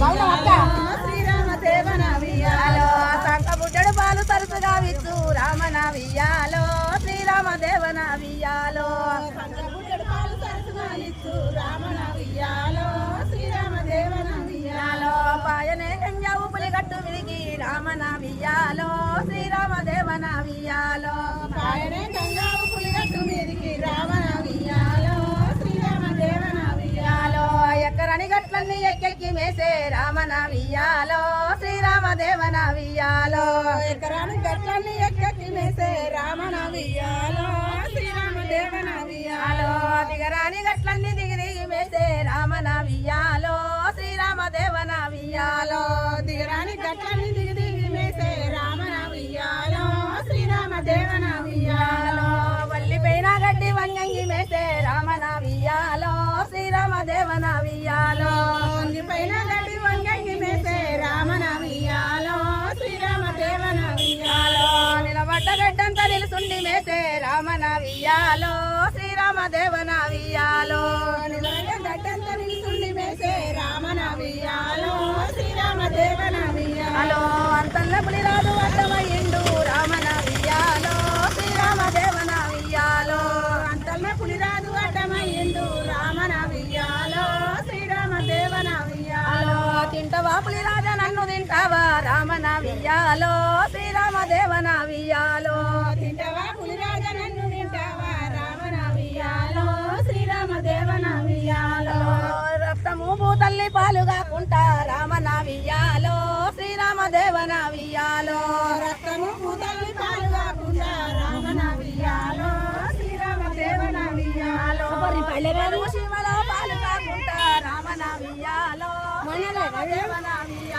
శ్రీరామ దేవనవియాలో సంక బుడ్డడు పాలు తరచుగా విచ్చు రామనవియాలో శ్రీరామ దేవనవియాలో సంక బుడ్డడు పాలు తరచుగా విచ్చు రామనవియాలో శ్రీరామ దేవనవియాలో పాయనే గంజావు పులిగట్టు విరిగి రామనవియాలో శ్రీరామ దేవనవియాలో పాయనే గంజావు పులిగట్టు విరిగి రామనవియాలో శ్రీరామ దేవనవియాలో ఎక్కరని గట్లన్నీ ఎక్కెక్కి మేసే రామనవియాలో శ్రీరామ దేవనవియాలో ఎక్కరని గట్లన్నీ ఎక్కెక్కి మేసే రామనవియాలో శ్రీరామ దేవనవియాలో దిగరాని గట్లన్నీ దిగి దిగి మేసే రామనవియాలో శ్రీరామ దేవనవియాలో దిగరాని గట్లన్నీ దిగి దిగి మేసే రామనవియాలో శ్రీరామ దేవనవియాలో వల్లిపైన గడ్డి వంగంగి మేసే రామనవియాలో శ్రీరామ దేవనవియాలో వల్లిపైన గడ్డి వంగంగి మేసే రామనవియాలో శ్రీరామ దేవనవియాలో నిలబడ్డ గడ్డంతా నిలుసుండి మేసే రామనవియాలో శ్రీరామ దేవనవియాలో నిలబడ్డ గడ్డంతా నిలుసుండి మేసే రామనవియాలో శ్రీరామ దేవనవియాలో అంతల్ల పులిరాజు అడ్డమయ్యిండు రామనవియాలో శ్రీరామ దేవనవియాలో అంతల్ల పులిరాజు అడ్డమయ్యిండు రామనవియాలో శ్రీరామ దేవనవియాలో తింటవా పులిరాజ నన్ను తింటావా రామనవియాలో శ్రీరామ దేవనవియాలో తింటవా పులిరాజ నన్ను తింటావా రామనవియాలో శ్రీరామ దేవనవియాలో రక్తము భూతల్లి పాలు కాకుంటా రామనవియాలో శ్రీరామ దేవనవియాలో రక్తము భూతల్లి పాలు కాకుండా రామనవియాలో శ్రీరామ దేవనవియాలో శివలో పాలు కాకుండా రామనవియాలో దేవనవియాలో